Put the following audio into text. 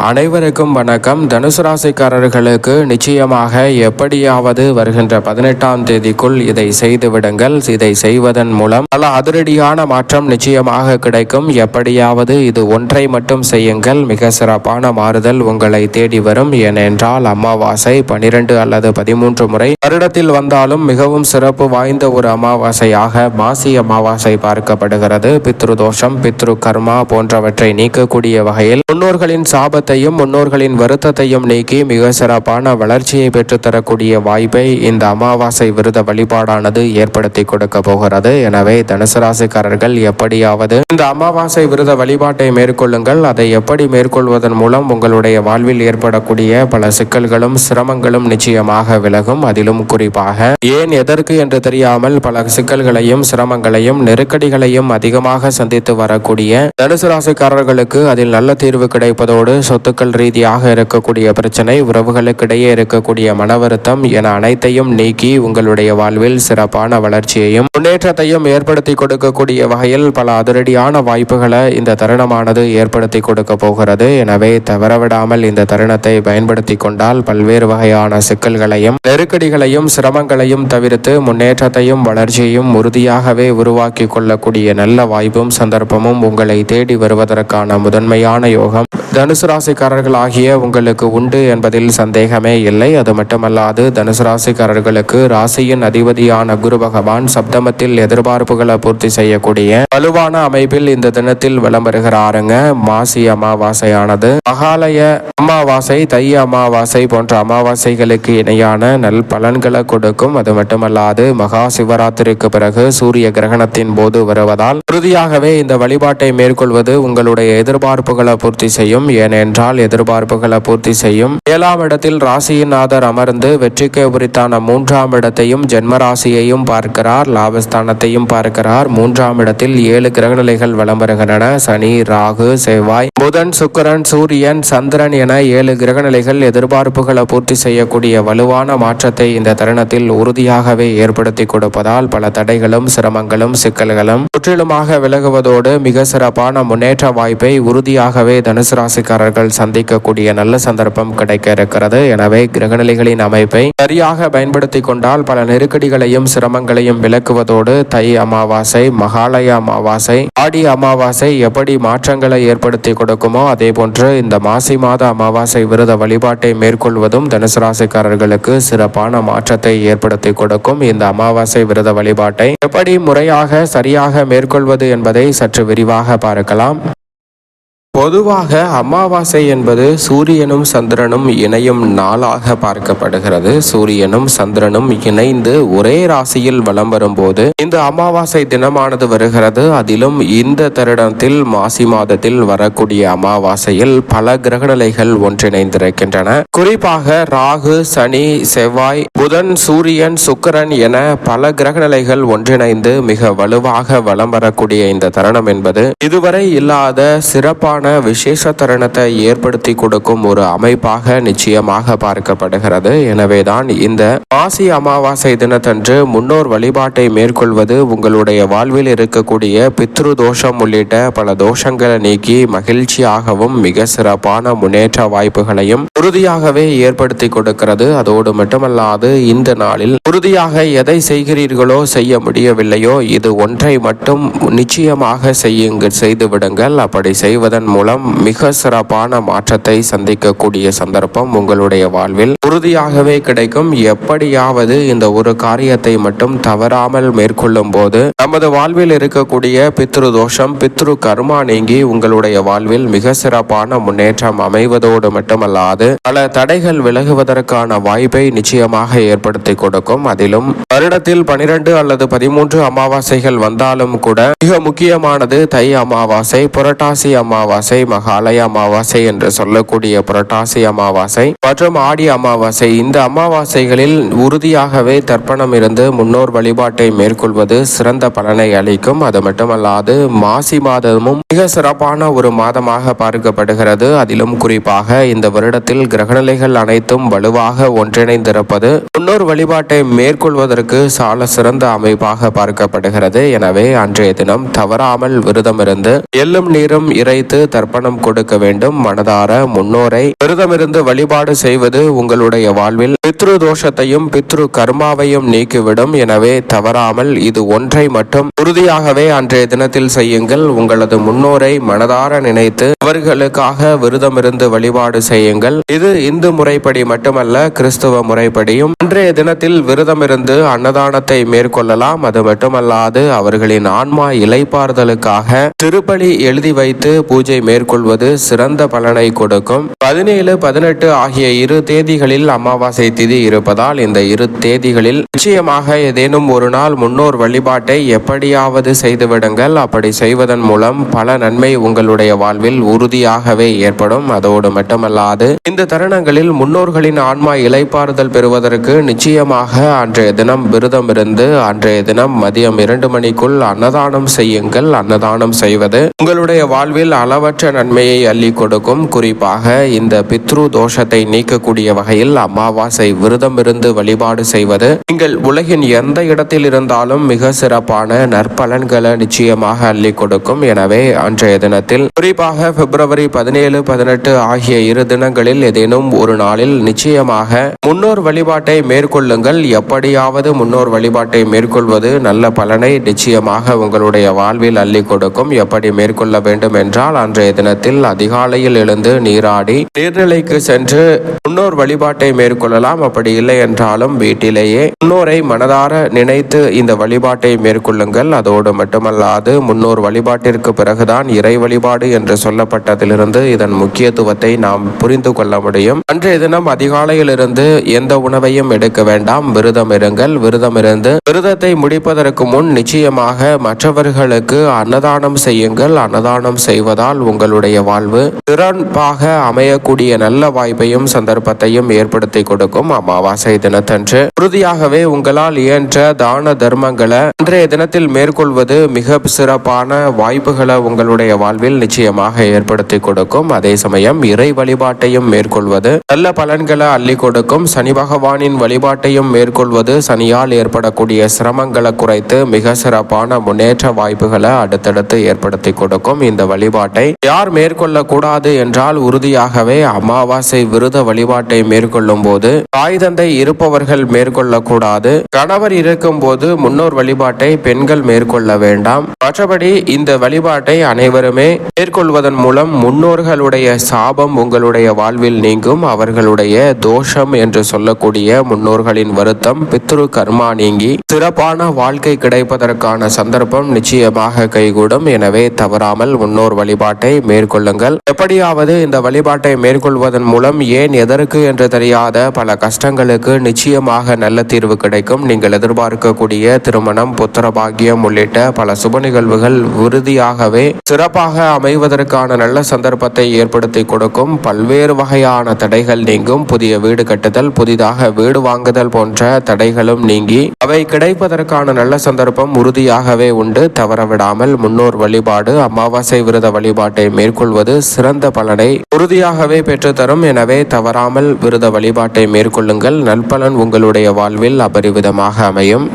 அனைவருக்கும் வணக்கம். தனுசு ராசிக்காரர்களுக்கு நிச்சயமாக எப்படியாவது வருகின்ற 18ஆம் தேதிக்குள் இதை செய்து விடுங்கள். இதை செய்வதன் மூலம் பல அதிரடியான மாற்றம் நிச்சயமாக கிடைக்கும். எப்படியாவது இது ஒன்றை மட்டும் செய்யுங்கள். மிக சிறப்பான மாறுதல் உங்களை தேடி வரும். ஏனென்றால் அமாவாசை 12 அல்லது 13 முறை வருடத்தில் வந்தாலும் மிகவும் சிறப்பு வாய்ந்த ஒரு அமாவாசையாக மாசி அமாவாசை பார்க்கப்படுகிறது. பித்ரு தோஷம், பித்ரு கர்மா போன்றவற்றை நீக்கக்கூடிய வகையில் முன்னோர்களின் சாபத்தையும் முன்னோர்களின் வருத்தத்தையும் நீக்கி மிக சிறப்பான வளர்ச்சியை பெற்றுத்தரக்கூடிய வாய்ப்பை இந்த அமாவாசை விரத வழிபாடானது ஏற்படுத்தி கொடுக்க போகிறது. எனவே தனுசு ராசிக்காரர்கள் எப்படியாவது இந்த அமாவாசை விரத வழிபாட்டை மேற்கொள்ளுங்கள். அதை எப்படி மேற்கொள்வதன் மூலம் உங்களுடைய வாழ்வில் ஏற்படக்கூடிய பல சிக்கல்களும் சிரமங்களும் நிச்சயமாக விலகும். அதிலும் குறிப்பாக ஏன் எதற்கு என்று தெரியாமல் பல சிக்கல்களையும் சிரமங்களையும் நெருக்கடிகளையும் அதிகமாக சந்தித்து வரக்கூடிய தனுசு ராசிக்காரர்களுக்கு அதில் நல்ல தீர்வு கிடைப்பதோடு சொத்துக்கள் ரீதியாக இருக்கக்கூடிய பிரச்சனை, உறவுகளுக்கிடையே இருக்கக்கூடிய மன வருத்தம் என அனைத்தையும் நீக்கி உங்களுடைய வாழ்வில் சிறப்பான வளர்ச்சியையும் முன்னேற்றத்தையும் ஏற்படுத்தி கொடுக்கக்கூடிய வகையில் பல அதிரடியான வாய்ப்புகளை இந்த தருணமானது ஏற்படுத்தி கொடுக்க போகிறது. எனவே தவறவிடாமல் இந்த தருணத்தை பயன்படுத்தி கொண்டால் பல்வேறு வகையான சிக்கல்களையும் நெருக்கடிகளையும் சிரமங்களையும் தவிர்த்து முன்னேற்றத்தையும் வளர்ச்சியையும் உறுதியாகவே உருவாக்கி கொள்ளக்கூடிய நல்ல வாய்ப்பும் சந்தர்ப்பமும் உங்களை தேடி வருவதற்கான முதன்மையான யோகம் தனுசு ராசிக்காரர்கள் ஆகிய உங்களுக்கு உண்டு என்பதில் சந்தேகமே இல்லை. அது மட்டுமல்லாது தனுசு ராசிக்காரர்களுக்கு ராசியின் அதிபதியான குரு பகவான் சப்தமத்தில் எதிர்பார்ப்புகளை பூர்த்தி செய்யக்கூடிய வலுவான அமைப்பில் இந்த தினத்தில் வலம் வருகிறாருங்க. மாசி அமாவாசையானது மகாலய அமாவாசை, தை அமாவாசை போன்ற அமாவாசைகளுக்கு இணையான நல் பலன்களை கொடுக்கும். அது மட்டுமல்லாது மகா சிவராத்திரிக்கு பிறகு சூரிய கிரகணத்தின் போது வருவதால் உறுதியாகவே இந்த வழிபாட்டை மேற்கொள்வது உங்களுடைய எதிர்பார்ப்புகளை பூர்த்தி செய்யும். ஏனென்றால் எதிர்பார்ப்புகளை பூர்த்தி செய்யும் 7ஆம் இடத்தில் ராசியின் நாதர் அமர்ந்து வெற்றிக்கு உரித்தான 3ஆம் இடத்தையும் ஜென்ம ராசியையும் பார்க்கிறார், லாபஸ்தானத்தையும் பார்க்கிறார். 3ஆம் இடத்தில் 7 கிரகநிலைகள் வலம் வருகின்றன. சனி, ராகு, செவ்வாய், புதன், சுக்கிரன், சூரியன், சந்திரன் என 7 கிரகநிலைகள் எதிர்பார்ப்புகளை பூர்த்தி செய்யக்கூடிய வலுவான மாற்றத்தை இந்த தருணத்தில் உறுதியாகவே ஏற்படுத்தி கொடுப்பதால் பல தடைகளும் சிரமங்களும் சிக்கல்களும் முற்றிலுமாக விலகுவதோடு மிக சிறப்பான முன்னேற்ற வாய்ப்பை உறுதியாகவே தனுசு ராசிக்காரர்கள் சந்திக்கக்கூடிய நல்ல சந்தர்ப்பம் கிடைக்க இருக்கிறது. எனவே கிரகநிலைகளின் அமைப்பை சரியாக பயன்படுத்தி கொண்டால் பல நெருக்கடிகளையும் சிரமங்களையும் விலக்குவதோடு தை அமாவாசை, மகாலய அமாவாசை, ஆடி அமாவாசை எப்படி மாற்றங்களை ஏற்படுத்தி கொடுக்குமோ அதே போன்று இந்த மாசி மாத அமாவாசை விரத வழிபாட்டை மேற்கொள்வதும் தனுசு ராசிக்காரர்களுக்கு சிறப்பான மாற்றத்தை ஏற்படுத்தி கொடுக்கும். இந்த அமாவாசை விரத வழிபாட்டை எப்படி முறையாக சரியாக மேற்கொள்வது என்பதை சற்று விரிவாக பார்க்கலாம். பொதுவாக அமாவாசை என்பது சூரியனும் சந்திரனும் இணையும் நாளாக பார்க்கப்படுகிறது. சூரியனும் சந்திரனும் இணைந்து ஒரே ராசியில் வலம் வரும்போது இந்த அமாவாசை தினமானது வருகிறது. அதிலும் இந்த தருணத்தில் மாசி மாதத்தில் வரக்கூடிய அமாவாசையில் பல கிரகநிலைகள் ஒன்றிணைந்திருக்கின்றன. குறிப்பாக ராகு, சனி, செவ்வாய், புதன், சூரியன், சுக்கிரன் என பல கிரகநிலைகள் ஒன்றிணைந்து மிக வலுவாக வலம் வரக்கூடிய இந்த தருணம் என்பது இதுவரை இல்லாத சிறப்பான விசேஷ தருணத்தை ஏற்படுத்தி கொடுக்கும் ஒரு அமைப்பாக நிச்சயமாக பார்க்கப்படுகிறது. எனவேதான் இந்த மாசி அமாவாசை தினத்தன்று முன்னோர் வழிபாட்டை மேற்கொள்வது உங்களுடைய வாழ்வில் இருக்கக்கூடிய பித்ரு தோஷம் உள்ளிட்ட பல தோஷங்களை நீக்கி மகிழ்ச்சியாகவும் மிக சிறப்பான முன்னேற்ற வாய்ப்புகளையும் உறுதியாகவே ஏற்படுத்தி கொடுக்கிறது. அதோடு மட்டுமல்லாது இந்த நாளில் உறுதியாக எதை செய்கிறீர்களோ செய்ய முடியவில்லையோ இது ஒன்றை மட்டும் நிச்சயமாக செய்து விடுங்கள். அப்படி செய்வதன் மூலம் மிக சிறப்பான மாற்றத்தை சந்திக்கக்கூடிய சந்தர்ப்பம் உங்களுடைய வாழ்வில் உறுதியாகவே கிடைக்கும். எப்படியாவது இந்த ஒரு காரியத்தை மட்டும் தவறாமல் மேற்கொள்ளும் போது நமது வாழ்வில் இருக்கக்கூடிய பித்ரு தோஷம், பித்ரு கர்மா நீங்கி உங்களுடைய வாழ்வில் மிக சிறப்பான முன்னேற்றம் அமைவதோடு மட்டுமல்லாது பல தடைகள் விலகுவதற்கான வாய்ப்பை நிச்சயமாக ஏற்படுத்தி கொடுக்கும். அதிலும் வருடத்தில் 12 அல்லது 13 அமாவாசைகள் வந்தாலும் கூட மிக முக்கியமானது தை அமாவாசை, புரட்டாசி அமாவாசை, மகாலய அமாவாசை என்று சொல்லக்கூடிய புரட்டாசி அமாவாசை மற்றும் ஆடி அமாவாசை. இந்த அமாவாசைகளில் உறுதியாகவே தர்ப்பணம் இருந்து முன்னோர் வழிபாட்டை மேற்கொள்வது சிறந்த பலனை அளிக்கும். அது மட்டுமல்லாது மாசி மாதமும் மிக சிறப்பான ஒரு மாதமாக பார்க்கப்படுகிறது. அதிலும் குறிப்பாக இந்த வருடத்தில் கிரகநிலைகள் அனைத்தும் வலுவாக ஒன்றிணைந்திருப்பது முன்னோர் வழிபாட்டை மேற்கொள்வதற்கு சால சிறந்த அமைப்பாக பார்க்கப்படுகிறது. எனவே அன்றைய தினம் தவறாமல் விரதமிருந்து எள்ளும் நீரும் இறைத்து தர்ப்பணம் கொடுக்க வேண்டும். மனதார முன்னோரை விரதமிருந்து வழிபாடு செய்வது உங்களுடைய வாழ்வில் பித்ரு தோஷத்தையும் பித்ரு கர்மாவையும் நீக்கிவிடும். எனவே தவறாமல் இது ஒன்றை மட்டும் உறுதியாகவே அன்றைய தினத்தில் செய்யுங்கள். உங்களது முன்னோரை மனதார நினைத்து அவர்களுக்காக விரதமிருந்து வழிபாடு செய்யுங்கள். இது இந்து முறைப்படி மட்டுமல்ல, கிறிஸ்துவ முறைப்படியும் அன்றைய தினத்தில் விரதமிருந்து அன்னதானத்தை மேற்கொள்ளலாம். அது மட்டுமல்லாது அவர்களின் ஆன்மா இளைப்பாறுதலுக்காக திருப்பலி எழுதி வைத்து பூஜை மேற்கொள்வது சிறந்த பலனை கொடுக்கும். 17, 18 ஆகிய இரு தேதிகளில் அமாவாசை திதி இருப்பதால் இந்த இரு தேதிகளில் நிச்சயமாக ஏதேனும் ஒரு நாள் முன்னோர் வழிபாட்டை எப்படியாவது செய்துவிடுங்கள். அப்படி செய்வதன் மூலம் பல நன்மை உங்களுடைய வாழ்வில் உறுதியாகவே ஏற்படும். அதோடு மட்டுமல்லாது இந்த தருணங்களில் முன்னோர்களின் ஆன்மா இளைப்பாறுதல் பெறுவதற்கு நிச்சயமாக அன்றைய தினம் விரதம் இருந்து அன்றைய தினம் மதியம் 2 மணிக்குள் அன்னதானம் செய்யுங்கள். அன்னதானம் செய்வது உங்களுடைய வாழ்வில் அளவற்ற நன்மையை அள்ளி கொடுக்கும். குறிப்பாக இந்த பித்ரு தோஷத்தை நீக்கக்கூடிய வகையில் அமாவாசை விரதம் இருந்து வழிபாடு செய்வது நீங்கள் உலகின் எந்த இடத்தில் இருந்தாலும் மிக சிறப்பான நற்பலன்களை நிச்சயமாக அள்ளி கொடுக்கும். எனவே அன்றைய தினத்தில் குறிப்பாக பிப்ரவரி 17, 18 ஆகிய இரு தினங்களில் ஏதேனும் ஒரு நாளில் நிச்சயமாக முன்னோர் வழிபாட்டை மேற்கொள்ளுங்கள். எப்படியாவது முன்னோர் வழிபாட்டை மேற்கொள்வது நல்ல பலனை நிச்சயமாக உங்களுடைய வாழ்வில் அள்ளி கொடுக்கும். எப்படி மேற்கொள்ள வேண்டும் என்றால், அன்றைய தினத்தில் அதிகாலையில் எழுந்து நீராடி நீர்நிலைக்கு சென்று முன்னோர் வழிபாட்டை மேற்கொள்ளலாம். அப்படி இல்லை என்றாலும் வீட்டிலேயே முன்னோரை மனதார நினைத்து இந்த வழிபாட்டை மேற்கொள்ளுங்கள். அதோடு மட்டுமல்லாது முன்னோர் வழிபாட்டிற்கு பிறகுதான் இறை வழிபாடு என்று சொல்லப்பட்டதிலிருந்து இதன் முக்கியத்துவத்தை நாம் புரிந்து கொள்ள முடியும். அன்றைய தினம் அதிகாலையில் இருந்து எந்த உணவையும் எடுக்க வேண்டாம். விரதம் இருங்கள். விரதம் இருந்து விரதத்தை முடிப்பதற்கு முன் நிச்சயமாக மற்றவர்களுக்கு அன்னதானம் செய்யுங்கள். அன்னதானம் செய்வதால் உங்களுடைய வாழ்வு சிறப்பாக அமையக்கூடிய நல்ல வாய்ப்பையும் சந்தர்ப்பத்தையும் ஏற்படுத்தி கொடுக்கும். அமாவாசை தினத்தன்று உறுதியாகவே உங்களால் இயன்ற தான தர்மங்களை அன்றைய தினத்தில் மேற்கொள்வது மிக சிறப்பான வாய்ப்புகளை உங்களுடைய வாழ்வில் நிச்சயமாக ஏற்படுத்தி கொடுக்கும். அதே சமயம் இறை வழிபாட்டையும் மேற்கொள்வது நல்ல பலன்களை அள்ளி கொடுக்கும். சனி பகவானின் வழிபாட்டையும் மேற்கொள்வது சனியால் ஏற்படக்கூடிய சிரமங்களை குறைத்து மிக சிறப்பான முன்னேற்ற வாய்ப்புகளை அடுத்தடுத்து ஏற்படுத்தி கொடுக்கும். இந்த வழிபாட்டை யார் மேற்கொள்ள கூடாது என்றால், உறுதியாகவே அமாவாசை விரத வழிபாட்டை மேற்கொள்ளும் போது தாய் தந்தை இருப்பவர்கள் மேற்கொள்ள கூடாது. கணவர் இருக்கும் போது முன்னோர் வழிபாட்டை பெண்கள் மேற்கொள்ள வேண்டாம். மற்றபடி இந்த வழிபாட்டை அனைவருமே மேற்கொள்வதன் மூலம் முன்னோர்களுடைய சாபம் உங்களுடைய வாழ்வில் நீங்கும். அவர்களுடைய தோஷம் என்று சொல்லக்கூடிய முன்னோர்களின் வருத்தம் பித்ரு கர்மா நீங்கி சிறப்பான வாழ்க்கை கிடைப்பதற்கான சந்தர்ப்பம் நிச்சயமாக கைகூடும். எனவே தவறாமல் முன்னோர் வழிபாட்டை மேற்கொள்ளுங்கள். எப்படியாவது இந்த வழிபாட்டை மேற்கொள்வதன் மூலம் ஏன் எதற்கு என்று தெரியாத பல கஷ்டங்களுக்கு நிச்சயமாக நல்ல தீர்வு கிடைக்கும். நீங்கள் எதிர்பார்க்கக்கூடிய திருமணம், புத்திர பாக்கியம் உள்ளிட்ட பல சுப நிகழ்வுகள் உறுதியாகவே சிறப்பாக அமைவதற்கான நல்ல சந்தர்ப்பத்தை ஏற்படுத்தி கொடுக்கும். பல்வேறு வகையான தடைகள் நீங்கும். புதிய வீடு கட்டுதல், புதிதாக வீடு வாங்குதல் போன்ற தடைகளும் நீங்கி அவை கிடைப்பதற்கான நல்ல சந்தர்ப்பம் உறுதியாகவே உண்டு. தவறவிடாமல் முன்னோர் வழிபாடு, அமாவாசை விரத வழிபாட்டை மேற்கொள்வது சிறந்த பலனை உறுதியாகவே பெற்றுத்தரும். எனவே தவறாமல் விரத வழிபாட்டை மேற்கொள்ளுங்கள். நல்பலன் உங்களுடைய வாழ்வில் அபரிவிதமாக அமையும்.